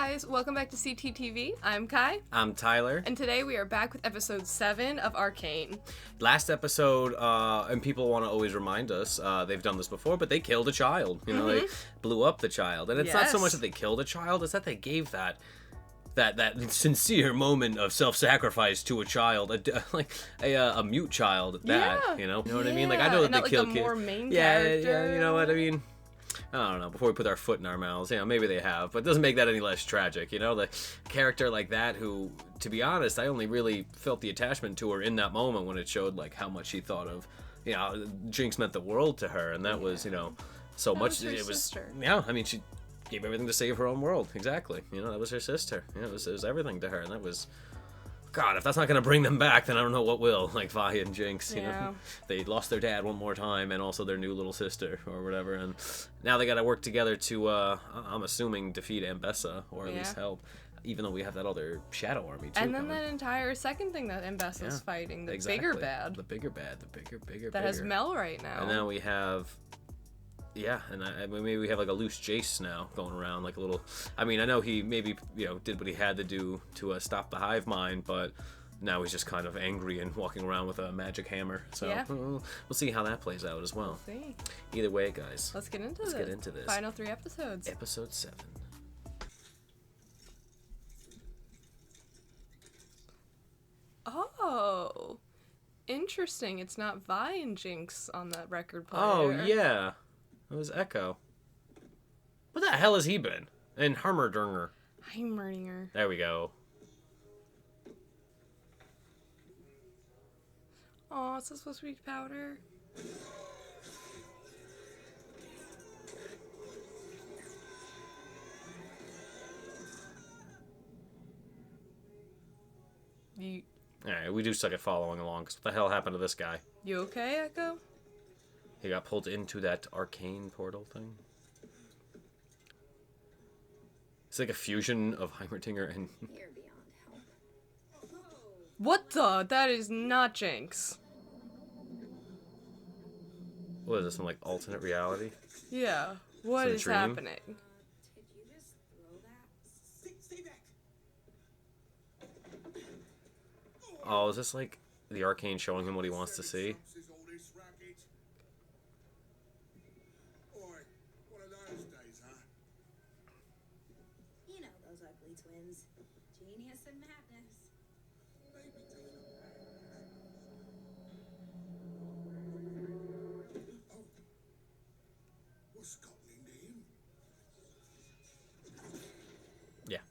guys, welcome back to CTTV. I'm Kai. I'm Tyler. And today we are back with episode 7 of Arcane. Last episode, and people want to always remind us, they've done this before, but they killed a child. You know, they blew up the child. And it's not so much that they killed a child, it's that they gave that sincere moment of self-sacrifice to a child, a mute child at that, you know what I mean? Like, I know that they kill kids. More main character. You know what I mean? I don't know, before we put our foot in our mouths, you know, maybe they have, but it doesn't make that any less tragic, you know? The character like that who, to be honest, I only really felt the attachment to her in that moment when it showed, like, how much she thought of, you know, Jinx meant the world to her, and that was, you know, so much, it was, sister. Yeah, I mean, she gave everything to save her own world, exactly, you know, that was her sister, you know, it was everything to her, and that was... God, if that's not going to bring them back, then I don't know what will. Like Vi and Jinx, you know, they lost their dad one more time, and also their new little sister or whatever, and now they got to work together to, I'm assuming, defeat Ambessa or at least help. Even though we have that other shadow army too. And then that entire second thing that Ambessa's fighting, the bigger bad. The bigger bad, the bigger. That has Mel right now. And now we have. Yeah, and I mean, maybe we have like a loose Jayce now going around, like a little... I mean, I know he maybe, you know, did what he had to do to stop the hive mind, but now he's just kind of angry and walking around with a magic hammer. So we'll see how that plays out as well. We'll see. Either way, guys. Let's get into this. Final 3 episodes. Episode 7. Oh, interesting. It's not Vi and Jinx on that record player. Oh, yeah. It was Echo. What the hell has he been? And Heimerdinger. There we go. Oh, is this supposed to be powder? Alright, we do suck at following along, because what the hell happened to this guy? You okay, Echo? He got pulled into that arcane portal thing. It's like a fusion of Heimerdinger and... What the? That is not Jinx. What is this, some like alternate reality? Yeah. What is happening? Did you just throw that? Stay back. Oh, is this like the Arcane showing him what he wants to see? You know those ugly twins. Genius and madness. What's got into him? Yeah.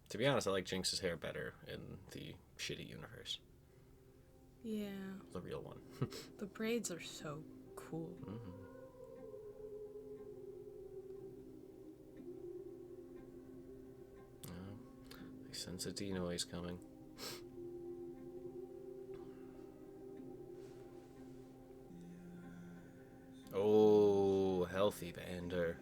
To be honest, I like Jinx's hair better in the shitty universe. Yeah. The real one. The braids are so cool. I sense a D-noise coming. Oh, healthy Bander.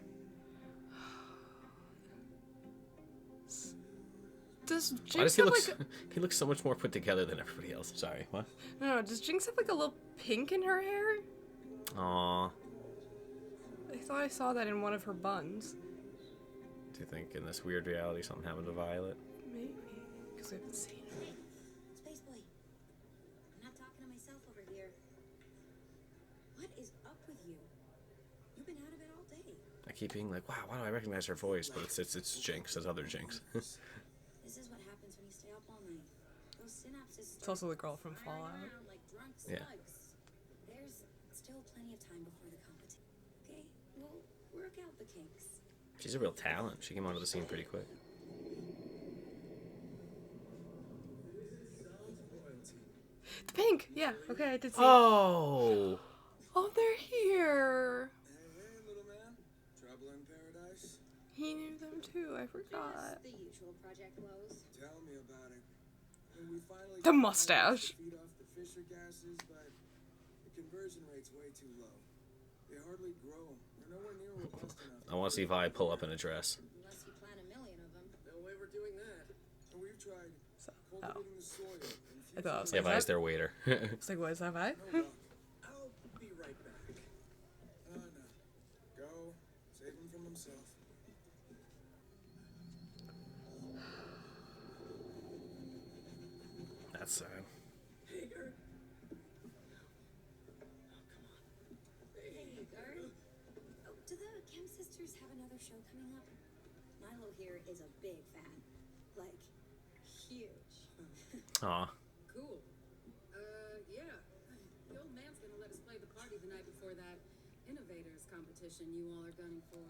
Does Jinx Why does he have look? like He looks so much more put together than everybody else. Sorry, what? No, does Jinx have like a little pink in her hair? Aw. I thought I saw that in one of her buns. Do you think in this weird reality something happened to Violet? Maybe. Because we haven't seen her. Space boy. I'm not talking to myself over here. What is up with you? You've been out of it all day. I keep being like, wow, why do I recognize her voice? But it's Jinx, it's other Jinx. This is what happens when you stay up all night. Those synapses. It's also the girl from Fallout. Like drunk Yeah. slugs. There's still plenty of time before the competition. Okay, we'll work out the kinks. She's a real talent. She came onto the scene pretty quick. The pink! Yeah, okay, I did see Oh! Oh, they're here! Hey, little man. Trouble in paradise? He knew them too, I forgot. Just the usual project woes. Tell me about it. When we finally The mustache. feed off the Fisher gases, but the conversion rate's way too low. They hardly grow. They're nowhere near robust enough. I want to see Vi pull up in a dress. Unless you plant a million of them. No way we're doing that. And we've tried Oh. cultivating the soil. I thought I was Yeah, like, Vi's their waiter. it's like, what is that, Vi? Oh, well, I'll be right back. No. Go. Save him from himself. that's sad. Hager. Hager. Oh, do the Kim sisters have another show coming up? Milo here is a big fan. Like, huge. Aw. Cool. Yeah. The old man's gonna let us play the party the night before that Innovators competition you all are gunning for.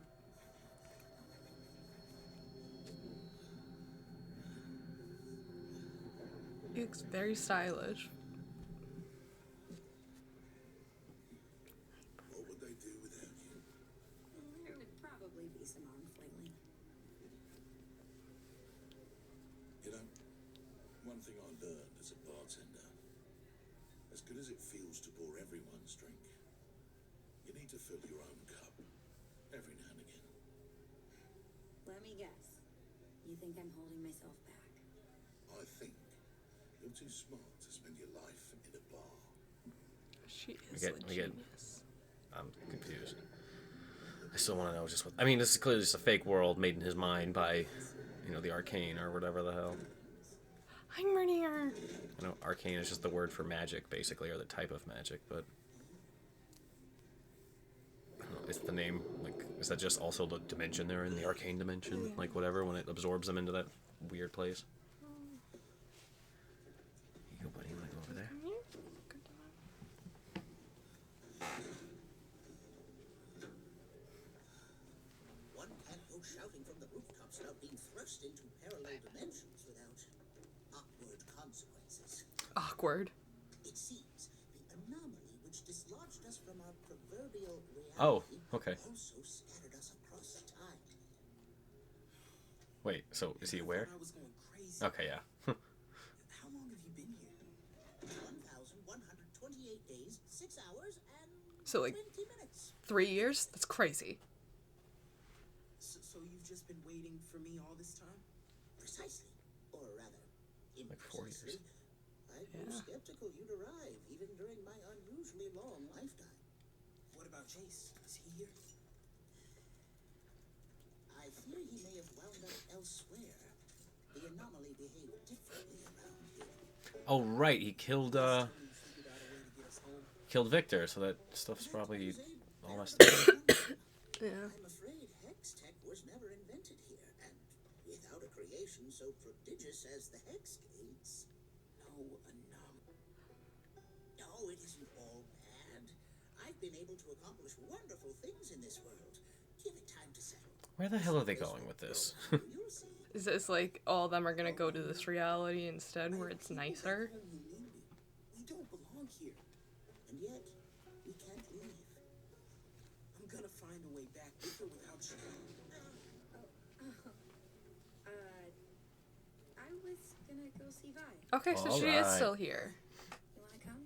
He looks very stylish. What would they do without you? There would probably be some arm flailing. You know, one thing I learned as a bartender, as good as it feels to pour everyone's drink, you need to fill your own cup every now and again. Let me guess. You think I'm holding myself back? I think you're too smart to spend your life in a bar. She is We a get- genius. I'm confused. I still want to know just what. I mean, this is clearly just a fake world made in his mind by, you know, the Arcane or whatever the hell. Heimerdinger. I know Arcane is just the word for magic, basically, or the type of magic, but. I don't know, is the name, like, is that just also the dimension they're in, the Arcane dimension? Like, whatever, when it absorbs them into that weird place? You go, buddy, you want to go over there? One can't go shouting from the rooftops without being thrust into parallel dimensions without awkward consequences. Awkward. It seems the anomaly which dislodged us from our proverbial reality Oh, okay. also scattered us across time. Wait, so is he aware? I was going crazy. Okay, yeah. How long have you been here? 1,128 days, 6 hours, and So, like, 20 minutes. 3 years? That's crazy. So you've just been waiting for me all this time? Precisely. Or rather, Like 4 years. imprecisely. I grew Yeah. skeptical you'd arrive, even during my unusually long lifetime. What about Jayce? Is he here? I fear he may have wound up elsewhere. The anomaly behaved differently around here. Oh, right, he killed, You figured out a way to get us home. killed Victor, so that stuff's probably That was all a messed up. Yeah. I'm afraid hex tech was never invented here, and without a creation so prodigious as the hex gates, no anomaly. No, it isn't all bad. I've been able to accomplish wonderful things in this world. Give it time to settle. Where the hell are they going with this? You'll see. Is this like all of them are gonna go to this reality instead where it's nicer? You need me. We don't belong here. And yet, we can't leave. I'm gonna find a way back with or without you. I was gonna go see Vi. Okay, so she is Alright. still here. You wanna come?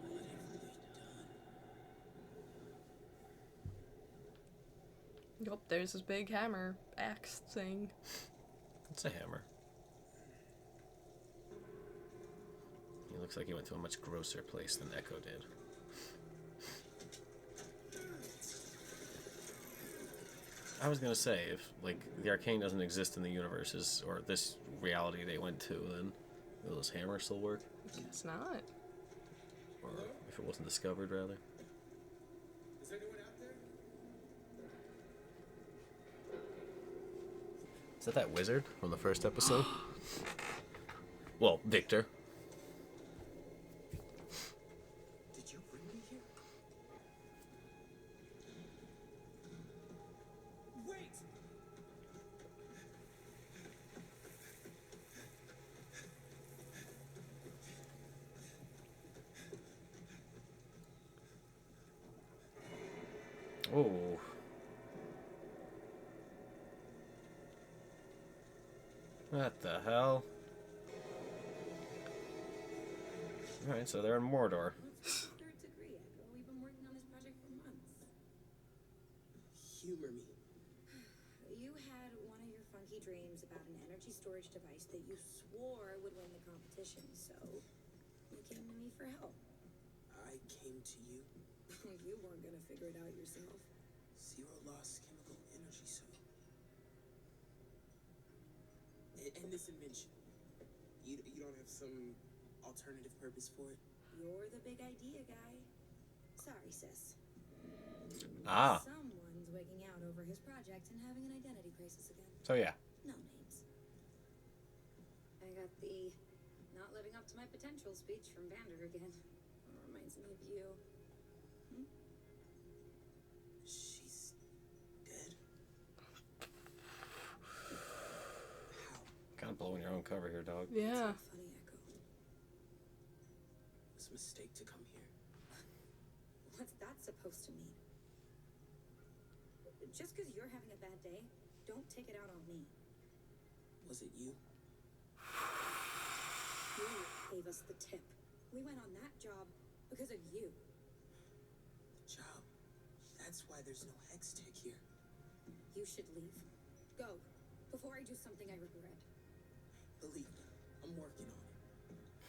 What have we done? Yup, there's this big hammer axe thing. It's a hammer. He looks like he went to a much grosser place than Echo did. I was gonna say, if, like, the Arcane doesn't exist in the universes, or this reality they went to, then will this hammer still work? Guess not. Or if it wasn't discovered, rather? Is anyone out there? Is that wizard from the first episode? Well, Victor. Did you bring me here? Wait! Oh. What the hell? Alright, so they're in Mordor. What's your third degree, Echo? We've been working on this project for months. Humor me. You had one of your funky dreams about an energy storage device that you swore would win the competition, so you came to me for help. I came to you. You weren't gonna figure it out yourself. Zero loss chemical energy cell. And this invention. You don't have some alternative purpose for it? You're the big idea guy. Sorry, sis. Ah. Someone's wigging out over his project and having an identity crisis again. So yeah. No names. I got the not living up to my potential speech from Vander again. Reminds me of you. She's dead? Kind of blowing your own cover here, dog. Yeah. It's a funny echo. It was a mistake to come here. What's that supposed to mean? Just because you're having a bad day, don't take it out on me. Was it you? You gave us the tip. We went on that job because of you. Job. That's why there's no hex tech here. You should leave. Go. Before I do something I regret. Believe me, I'm working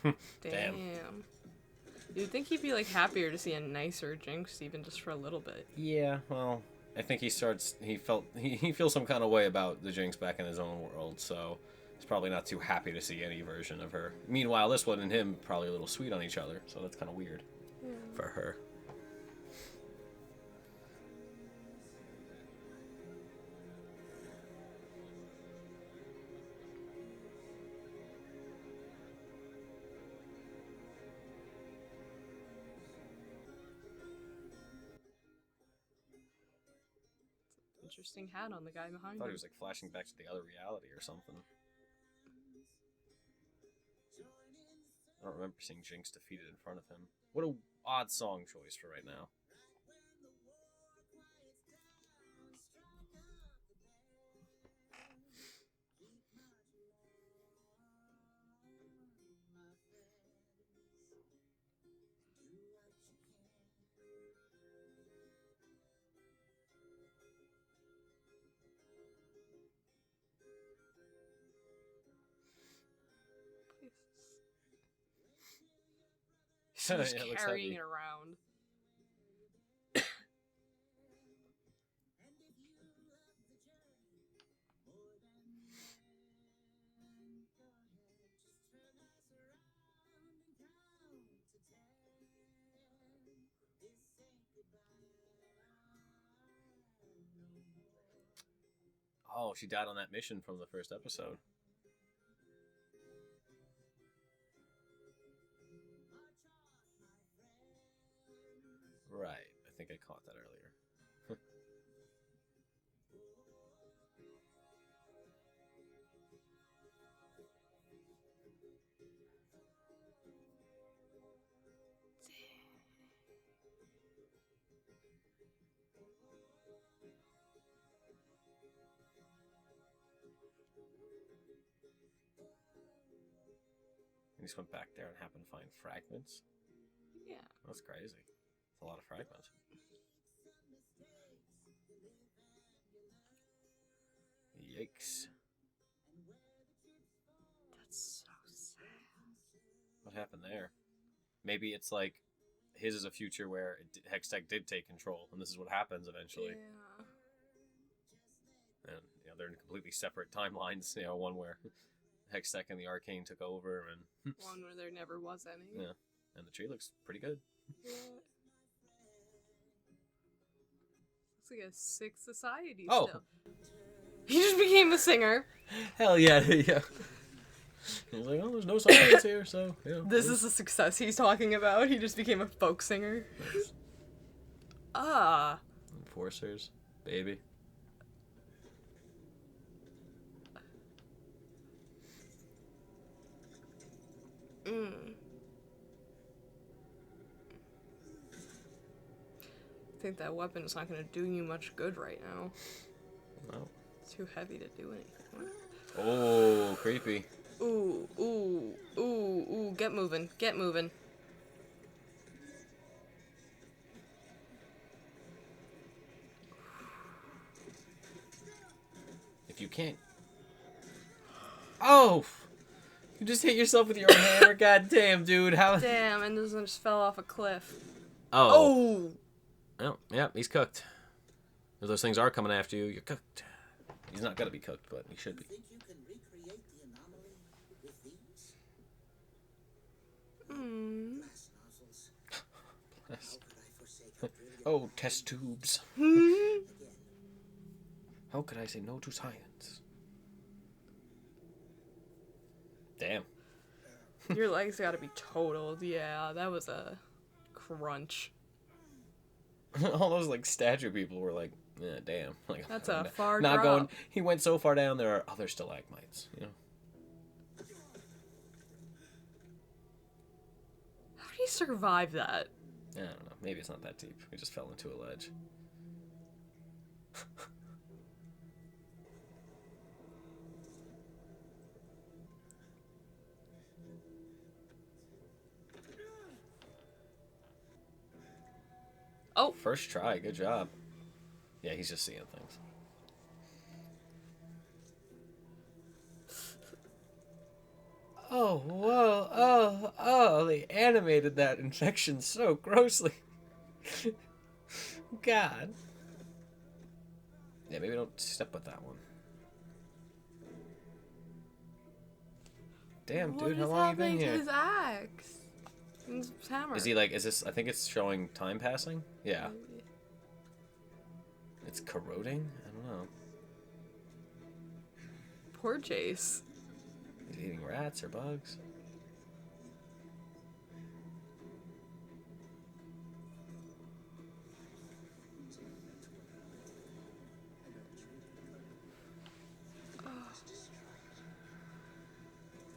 on it. Damn. You'd think he'd be like happier to see a nicer Jinx, even just for a little bit. Yeah, well, I think he feels some kind of way about the Jinx back in his own world, so he's probably not too happy to see any version of her. Meanwhile, this one and him probably a little sweet on each other, so that's kind of weird for her. Interesting hat on the guy I behind thought him. he was like flashing back to the other reality or something. I don't remember seeing Jinx defeated in front of him. What a odd song choice for right now. He's Yeah, it looks carrying heavy. it around. Oh, she died on that mission from the first episode. Right. I think I caught that earlier. He just went back there and happened to find fragments. Yeah. That's crazy. It's a lot of fragments. Yikes. That's so sad. What happened there? Maybe it's like his is a future where Hextech did take control, and this is what happens eventually. Yeah. And they're in completely separate timelines. One where Hextech and the Arcane took over, and One where there never was any. yeah, and the tree looks pretty good. Yeah. Looks like a sick society Oh. still. He just became a singer. Hell yeah, yeah. He's like, oh, there's no science here, so yeah. This is the success he's talking about. He just became a folk singer. Ah. Enforcers, baby. I think that weapon is not going to do you much good right now. No. It's too heavy to do anything. Oh, creepy. Ooh, ooh, ooh, ooh. Get moving. Get moving. If you can't... Oh! You just hit yourself with your own hammer? God damn, dude. How... Damn, and this one just fell off a cliff. Oh! Oh, yeah, he's cooked. If those things are coming after you, you're cooked. He's not gonna be cooked, but he should be. Think you can recreate the anomaly with these? Blast nozzles. How could I forsake a brilliant Oh, test tubes. again? How could I say no to science? Damn. Your legs gotta be totaled. Yeah, that was a crunch. All those like statue people were like, yeah, damn. Like That's a far not drop. going. He went so far down. There are other stalagmites. You know. How did he survive that? I don't know. Maybe it's not that deep. We just fell into a ledge. Oh, First try. Good job. Yeah, he's just seeing things. Oh, whoa, oh, they animated that infection so grossly. God. Yeah, maybe don't step with that one. Damn, what dude, is how long you been happening to here? his axe? His hammer. Is he like, is this, I think it's showing time passing? Yeah. It's corroding? I don't know. Poor Jayce. He's eating rats or bugs.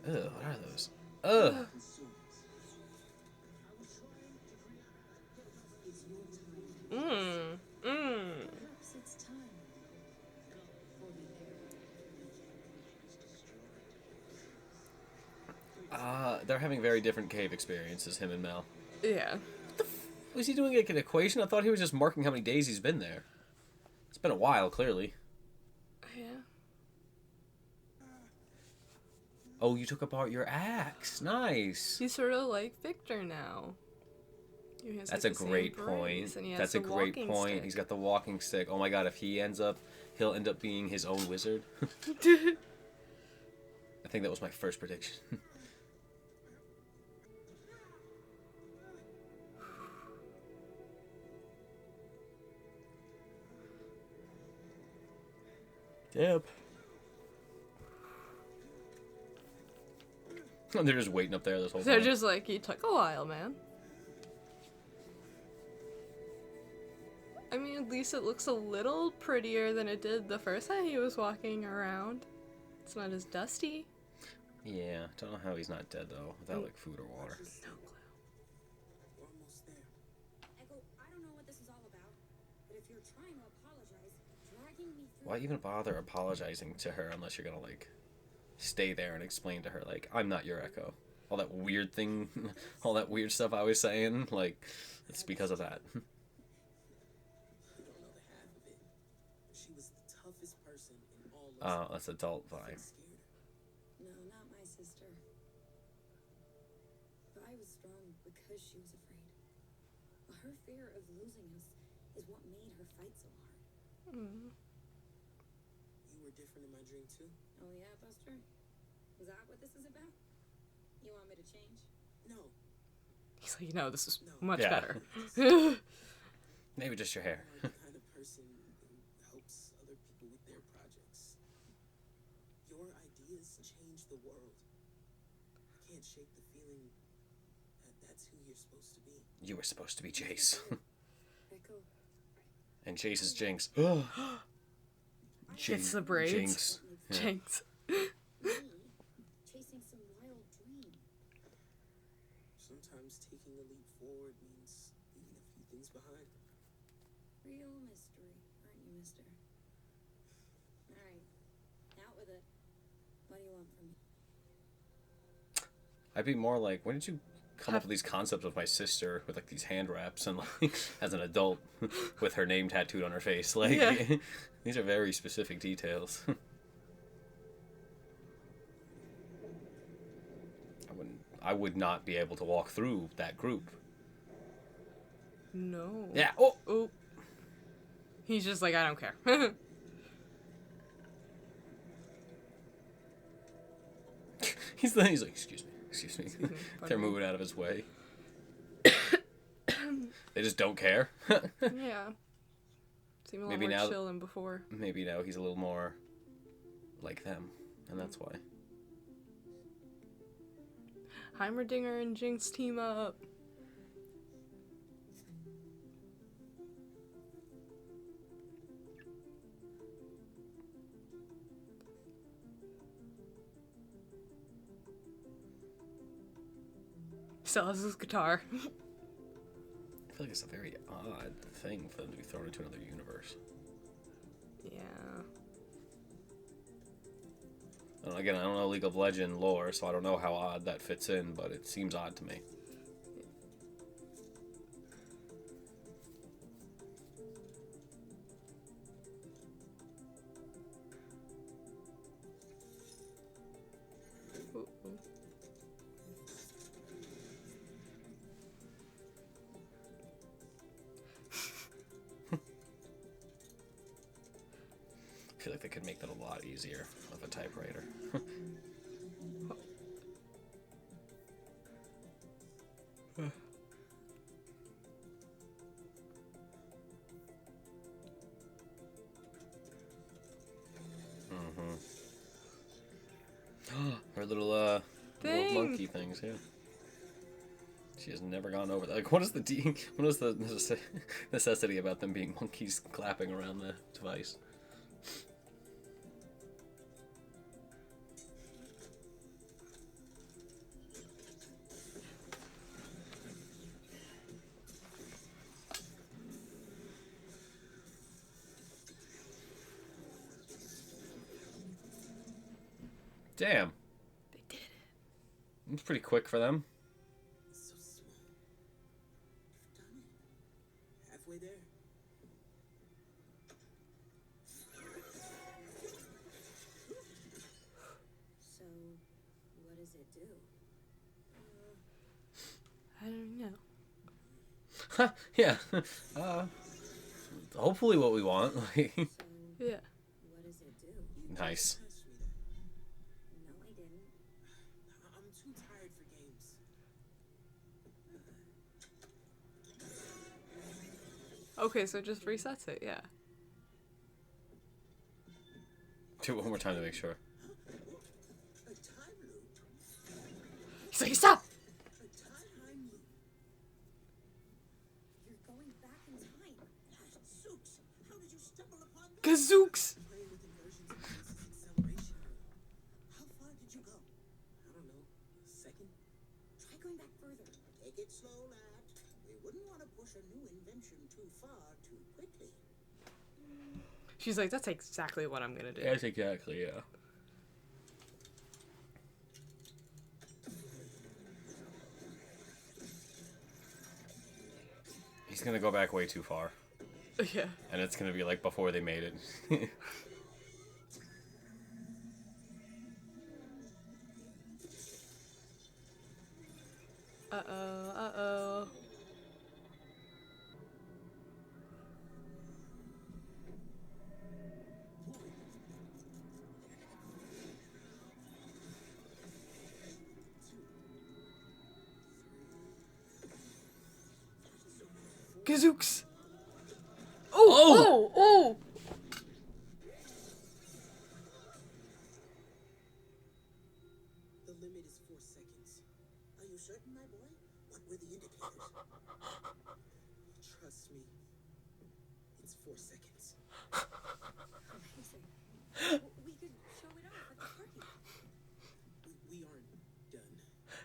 Ugh, what are those? Ugh. Mmm. Mmm. Perhaps it's time for the air. They're having very different cave experiences, him and Mel. Yeah. Was he doing like an equation? I thought he was just marking how many days he's been there. It's been a while, clearly. Yeah. Oh, you took apart your axe. Nice. He's sort of like Victor now. He has, That's like, a the same great brace, point. and he has That's a the great walking point. stick. He's got the walking stick. Oh my god, if he ends up, he'll end up being his own wizard. I think that was my first prediction. Yep. They're just waiting up there this whole They're time. just like, he took a while, man. I mean, at least it looks a little prettier than it did the first time he was walking around. It's not as dusty. Yeah, don't know how he's not dead though, without like food or water. No clue. We're almost there. Echo, I don't know what this is all about, but if you're trying to apologize, dragging me through. Why even bother apologizing to her unless you're gonna like stay there and explain to her like, I'm not your Echo. All that weird thing, all that weird stuff I was saying, like, it's because of that. You don't know the half of it. She was the toughest person in all of Oh, that's adult vibe. scared her. No, not my sister. But I was strong because she was afraid. But her fear of losing us is what made her fight so hard. Mm. You were different in my dream too. Oh yeah, Buster? Is that what this is about? You want me to change? No, He's like, no, this is No. much Yeah. better. Maybe just your hair. I'm the kind of person who helps other people with their projects. Your ideas change the world. I can't shake the feeling that that's who you're supposed to be. You were supposed to be Jayce. Echo, And Jayce is Jinx. It's the braids. Jinx. Yeah. Jinx. me, chasing some wild dream. Sometimes taking a leap forward means leaving a few things behind. Real mystery, aren't you, mister? Alright, out with it. What do you want from me? I'd be more like, when did you come up with these concepts with my sister with like these hand wraps and like as an adult with her name tattooed on her face? Like Yeah. these are very specific details. I would not be able to walk through that group. No. Yeah. Oh. Oh. He's just like, I don't care. He's like, excuse me. Excuse me. Excuse me, They're pardon me. moving out of his way. They just don't care. Yeah. Seem a lot Maybe more now- chill than before. Maybe now he's a little more like them, and that's why. Heimerdinger and Jinx team up. Still has his guitar. I feel like it's a very odd thing for them to be thrown into another universe. Yeah. Again, I don't know League of Legends lore, so I don't know how odd that fits in, but it seems odd to me. Ooh, ooh. I feel like they could make that a lot easier with a typewriter. Her little Thing. monkey things, yeah. She has never gone over that. Like, what is the necessity about them being monkeys clapping around the device? Damn. They did it. It's pretty quick for them. So small. You've done it. Halfway there. So, what does it do? I don't know. Yeah. Hopefully what we want. So, Yeah. what does it do? Nice. Ask me that. No, I didn't. I'm too tired for games. Okay, so it just resets it, yeah. Do it one more time to make sure. A time loop? He's like, stop! A time loop? You're going back in time. Zooks, how did you stumble upon that? Gazooks! Playing with inversions of Jayce's acceleration. How far did you go? I don't know. A second? Try going back further. Take it slow, lad. We wouldn't want to push a new invention too far too quickly. She's like, that's exactly what I'm gonna do. Yes, exactly, yeah. He's gonna go back way too far. Yeah. And it's gonna be like before they made it. Uh-oh, uh-oh. Gazooks! Oh! Oh! Oh! The limit is 4 seconds. Are you certain, my boy? What were the indicators? Trust me. It's 4 seconds. Amazing. We could show it off at the party. We aren't done.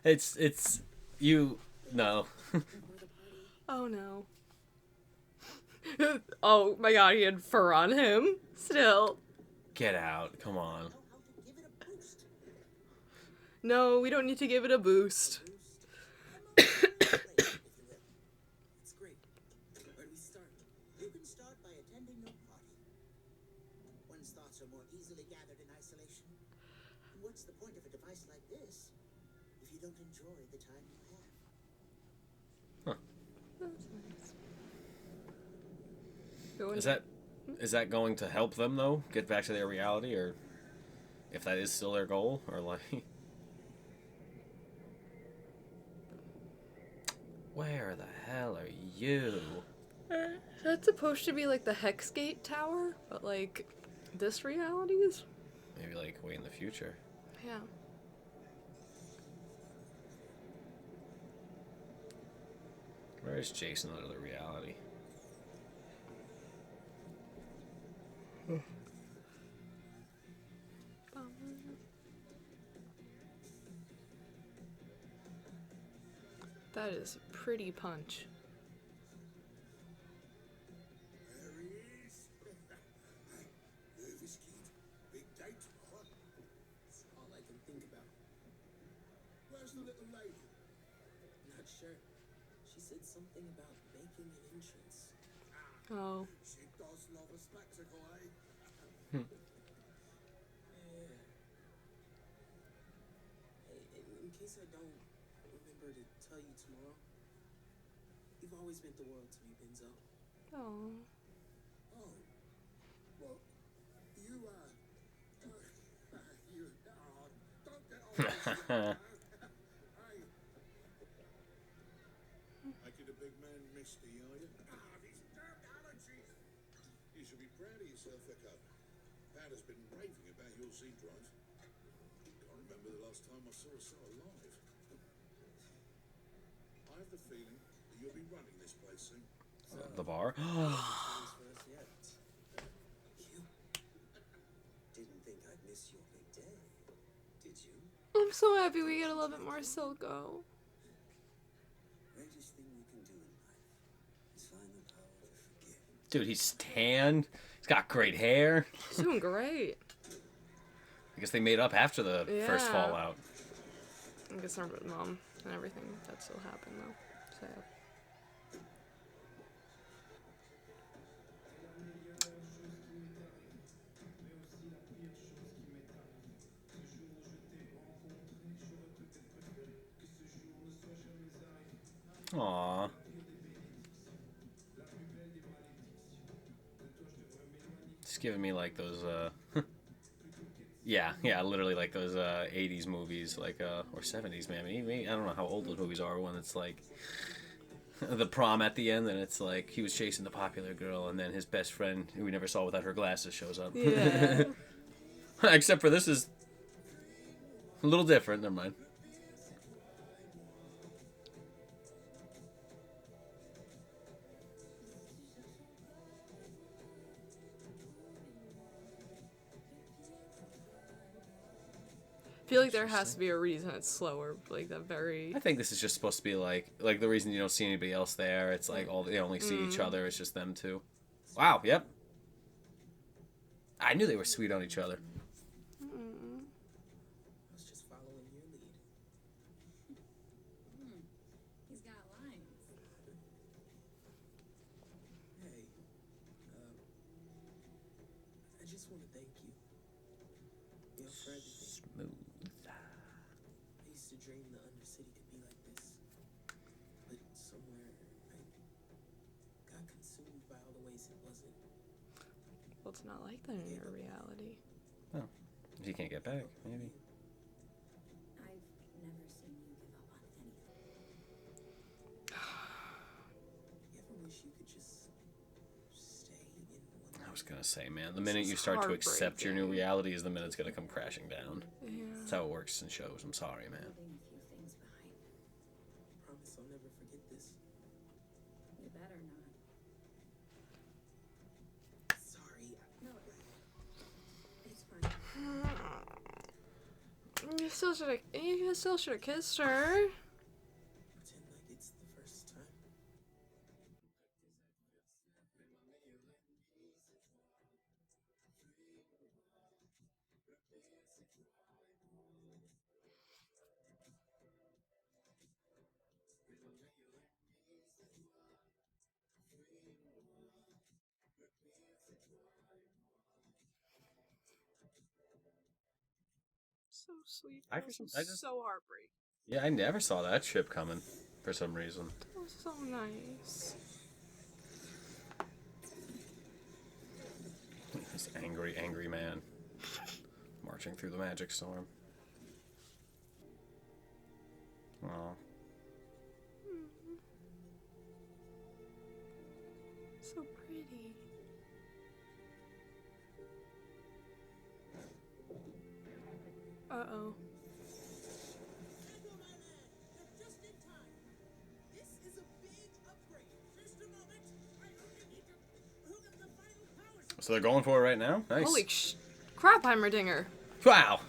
It's you no. Before the party. Oh no. Oh my god, he had fur on him. Still. Get out. Come on. Know how to give it a boost. No, we don't need to give it a boost. If you will. It's great. Where do we start? You can start by attending your party. One's thoughts are more easily gathered in isolation. And what's the point of a device like this if you don't enjoy the time you have? That's nice. Going Is that going to help them though get back to their reality, or if that is still their goal, or like Where the hell are you? That's supposed to be like the Hexgate Tower, but like this reality is. Maybe like way in the future. Yeah. Where is Jayce in that other reality? That is a pretty punch. There he is. Nervous kid. Big day tomorrow. It's all I can think about. Where's the little lady? Not sure. She said something about making an entrance. Oh. She does love a spectacle, eh? Yeah. Hey, in case I don't remember to tell you tomorrow, you've always meant the world to me, Benzo. Oh. Oh. Well, you, you, don't get all this shit now. Hey. Making a big man misty, are you? Ah, these damn allergies. You should be proud of yourself, Echo. Dad has been raving about your Z drive. Can't remember the last time I saw a so alive. I have the feeling that you'll be running this place soon. The bar? Plans for us yet. You didn't think I'd miss your big day, did you? I'm so happy we get a little bit more Silco. Greatest thing you can do in life is find the power to forgive. Dude, he's tan. He's got great hair. He's doing great. I guess they made up after the first Yeah. Fallout. I guess our mom and everything, that still happened though. Sad. Aww. It's giving me like those, yeah, literally like those 80s movies, like, or 70s, maybe. I don't know how old those movies are when it's like the prom at the end, and it's like he was chasing the popular girl, and then his best friend, who we never saw without her glasses, shows up. Yeah. Except for this is a little different. Never mind. I feel like there has to be a reason it's slower. Like that very. I think this is just supposed to be like the reason you don't see anybody else there. It's like they only see each other. It's just them two. Wow. Yep. I knew they were sweet on each other. I was just following your lead. He's got lines. Hey, I just want to thank you. You know, for everything. Smooth. I used to dream the Undercity could be like this. But somewhere, I got consumed by all the ways it wasn't. Well, it's not like that in your reality. Oh, if you can't get back, maybe. I've never seen you give up on anything. You ever wish you could just stay in one? I was gonna say, man, the minute you start to accept your new reality is the minute it's gonna come crashing down. Yeah. That's how it works in shows. I'm sorry, man. Leaving a few things behind. Promise I'll never forget this. You better not. Sorry. No, it's fine. You still should have kissed her. Pretend like it's the first time. So sweet. I Also just- so heartbreaking. Yeah, I never saw that ship coming for some reason. It was so nice. This angry, angry man marching through the magic storm. Aw. So pretty. Uh-oh. Just in time. This is a big upgrade. Just a moment. I only need to hook up the final power. So they're going for it right now? Nice. Holy crap, Heimerdinger. Wow.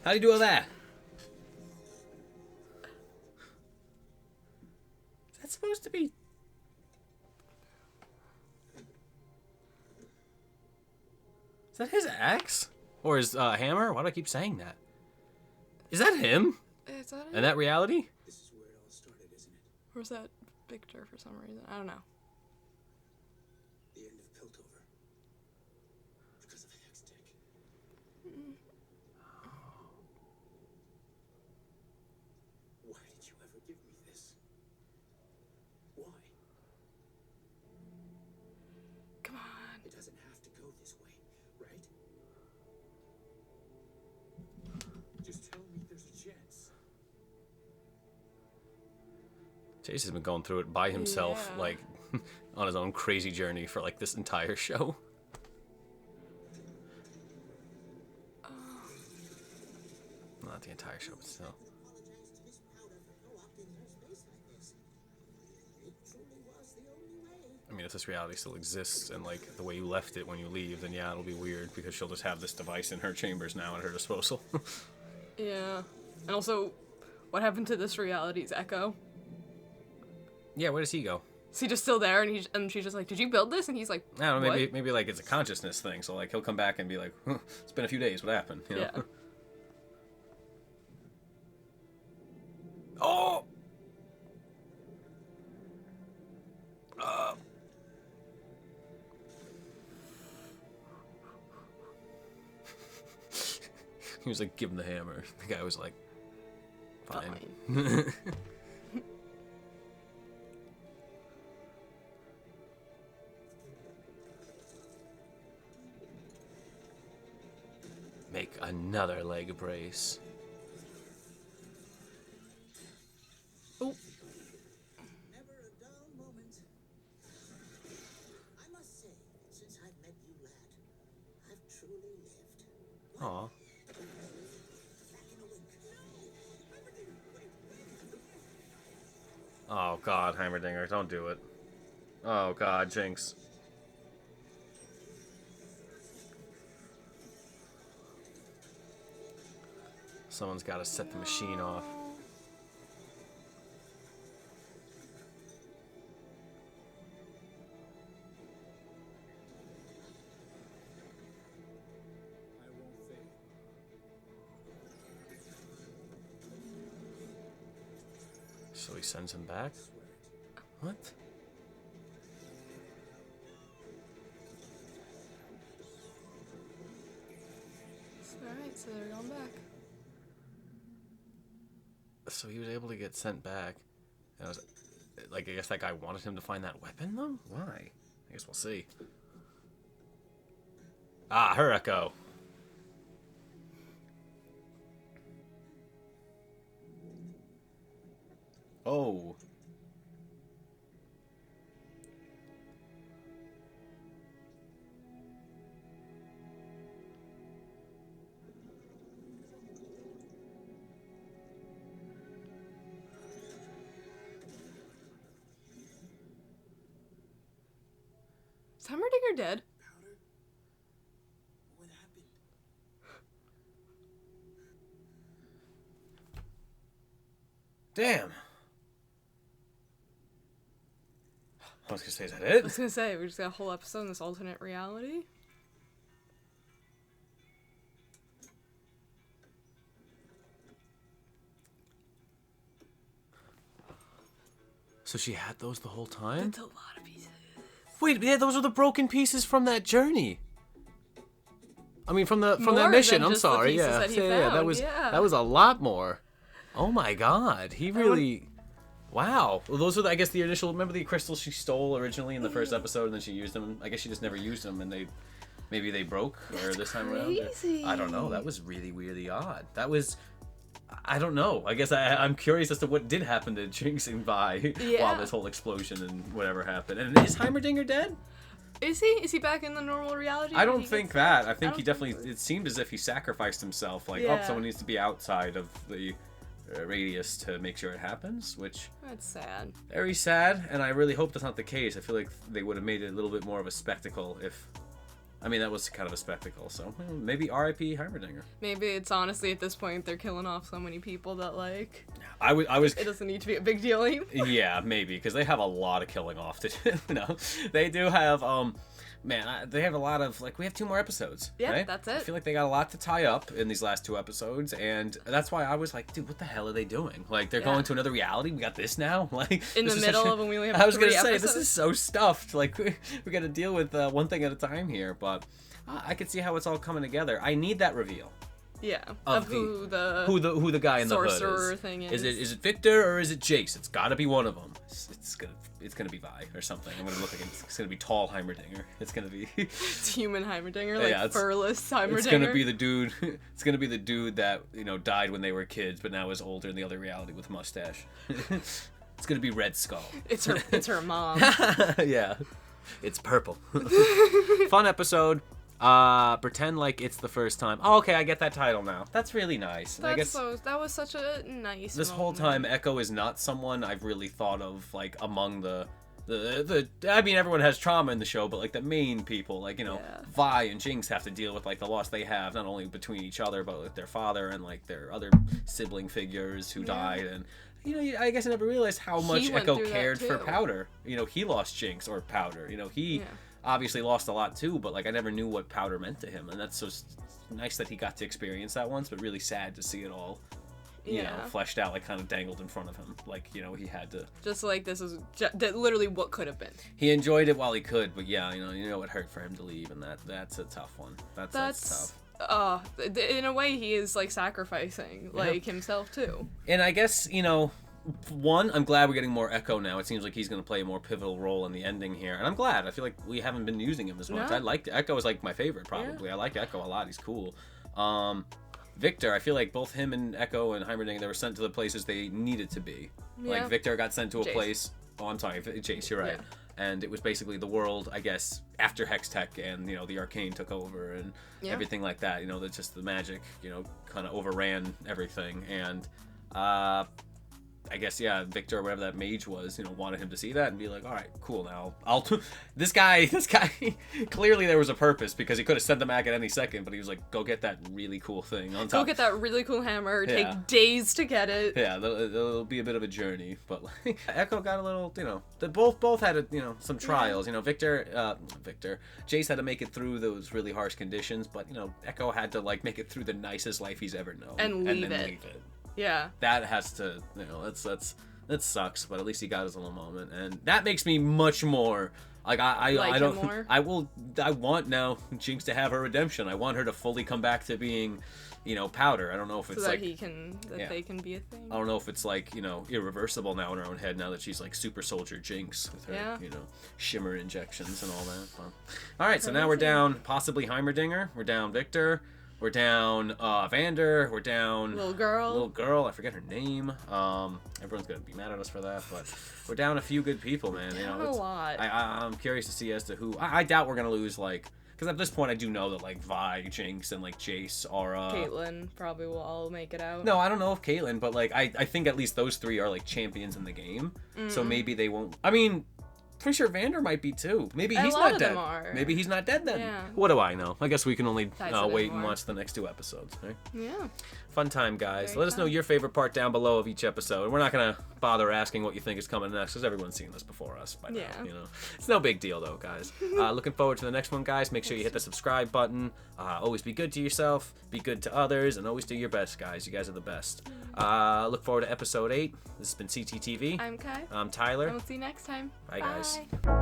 How do you do all that? Is that supposed to be... Is that his axe? Or his hammer? Why do I keep saying that? Is that him? Is that In it? that reality? This is where it all started, isn't it? Or is that Victor for some reason? I don't know. The end of Piltover. Because of Hextech. Why did you ever give me this? Why? Come on. It doesn't have to go this way, right? Just tell me there's a chance. Jayce has been going through it by himself, Yeah. like, on his own crazy journey for, like, this entire show. Not the entire show, but still. Apologize to Miss Powder for co-opting her space like this. It truly was the only way. I mean, if this reality still exists and, like, the way you left it when you leave, then yeah, it'll be weird because she'll just have this device in her chambers now at her disposal. Yeah. And also, what happened to this reality's Echo? Yeah, where does he go? Is he just still there? And she's just like, "Did you build this?" And he's like, I don't know, "What?" maybe like it's a consciousness thing, so like he'll come back and be like, huh, it's been a few days, what happened? You know? Yeah. Oh! He was like, give him the hammer. The guy was like, fine. Make another leg brace. Oh, Never a dull moment. I must say, since I've met you, lad, I've truly lived. Aw. Back in a wink. Oh god, Heimerdinger, don't do it. Oh god, Jinx. Someone's got to set the machine off. I won't fade. So he sends him back? What? alright, so they're going back. So he was able to get sent back. And I was like, I guess that guy wanted him to find that weapon though? Why? I guess we'll see. Ah, her echo. Oh. Is Heimerdinger dead? Powder? What happened? Damn. I was gonna say, is that I it? was gonna say, we just got a whole episode in this alternate reality. So she had those the whole time? That's a lot of pieces. Wait, yeah, those are the broken pieces from that journey. I mean, from that More mission. than I'm just the sorry. pieces Yeah, that he that found, was yeah. that was a lot more. Oh my god, he really. Wow. Well, those are, I guess, the initial. Remember the crystals she stole originally in the first episode, and then she used them. I guess she just never used them, and maybe they broke or this time around. crazy. I don't know. That was really, really odd. That was. I don't know. I guess I'm curious as to what did happen to Jayce and Vi while this whole explosion and whatever happened. And is Heimerdinger dead? Is he? Is he back in the normal reality? I don't think that. I think he don't definitely. think so. It seemed as if he sacrificed himself. Like, Yeah. oh, someone needs to be outside of the radius to make sure it happens, which That's sad. very sad. And I really hope that's not the case. I feel like they would have made it a little bit more of a spectacle if. I mean, that was kind of a spectacle. So maybe R.I.P. Heimerdinger. Maybe it's honestly at this point they're killing off so many people that like I was. it doesn't need to be a big deal anymore. Yeah, maybe because they have a lot of killing off to do. No, they do have. Man, they have a lot of, like, we have 2 more episodes, Yeah, right? that's it. I feel like they got a lot to tie up in these last 2 episodes, and that's why I was like, dude, what the hell are they doing? Like, they're going to another reality? We got this now? Like, In the middle of when we only have I was 3 gonna say, episodes. this is so stuffed. Like, we got to deal with one thing at a time here, but I could see how it's all coming together. I need that reveal. Yeah. Of who the guy in the hood sorcerer is. thing Is it Victor or is it Jayce? It's got to be one of them. It's gonna be Vi or something. I'm gonna look like it's gonna be tall Heimerdinger. It's gonna be It's human Heimerdinger, like Yeah, furless Heimerdinger. it's gonna be the dude. It's gonna be the dude that died when they were kids, but now is older in the other reality with a mustache. It's gonna be Red Skull. It's her mom. Yeah, it's purple. Fun episode. Pretend like it's the first time. Oh, okay, I get that title now. That's really nice. And I guess that was such a nice this whole moment. time Echo is not someone I've really thought of like among the I mean, everyone has trauma in the show, but like the main people, like Vi and Jinx have to deal with like the loss they have, not only between each other but with their father and like their other sibling figures who died. And I guess I never realized how much went Echo through that cared for too. Powder. He lost Jinx or Powder. He obviously lost a lot too, but like I never knew what Powder meant to him, and that's so nice that he got to experience that once, but really sad to see it all fleshed out, like kind of dangled in front of him, like he had to just like this is literally what could have been. He enjoyed it while he could, but it hurt for him to leave, and that's a tough one. That's tough. In a way he is like sacrificing like himself too. And I guess one, I'm glad we're getting more Echo now. It seems like he's going to play a more pivotal role in the ending here, and I'm glad. I feel like we haven't been using him as much. No. I liked Echo is like my favorite probably. I like Echo a lot. He's cool. Victor, I feel like both him and Echo and Heimerdinger, they were sent to the places they needed to be. Like Victor got sent to a Jayce. place. Oh, I'm sorry, Jayce, you're right. Yeah. And it was basically the world, I guess, after Hextech and the Arcane took over and everything like that. That just the magic, kind of overran everything. And I guess Victor, whatever that mage was, wanted him to see that and be like, all right, cool. Now this guy, clearly there was a purpose, because he could have sent them back at any second, but he was like, go get that really cool thing on top. Go get that really cool hammer. Take days to get it. Yeah, it'll be a bit of a journey, but like, Echo got a little, they both had some trials. Victor, Jayce had to make it through those really harsh conditions, but Echo had to like make it through the nicest life he's ever known And then leave it. leave it. Yeah. That has to, that sucks, but at least he got his little moment, and that makes me much more like I don't him more? I want now Jinx to have her redemption. I want her to fully come back to being, Powder. I don't know if it's So like they can be a thing. I don't know if it's like irreversible now in her own head, now that she's like super soldier Jinx with her shimmer injections and all that. But, all right, so now we're down possibly Heimerdinger. We're down Victor. We're down Vander. We're down Little girl. I forget her name. Everyone's gonna be mad at us for that, but we're down a few good people, man. A lot. I'm curious to see as to who. I doubt we're gonna lose, like, because at this point I do know that like Vi, Jinx, and like Jayce are. Caitlyn probably will all make it out. No, I don't know if Caitlyn, but like I think at least those 3 are like champions in the game, so maybe they won't. I mean, pretty sure Vander might be too. Maybe he's not dead. Maybe he's not dead then. Yeah. What do I know? I guess we can only wait and more. watch the next 2 episodes, right? Yeah. Fun time, guys. Very Let us know fun. your favorite part down below of each episode. We're not gonna bother asking what you think is coming next, because everyone's seen this before us by now. It's no big deal though, guys. Looking forward to the next one, guys. Make sure you hit the subscribe button. Always be good to yourself, be good to others, and always do your best, guys. You guys are the best. Look forward to episode 8. This has been CTTV. I'm Kai. I'm Tyler. And we'll see you next time. Bye, guys. Bye.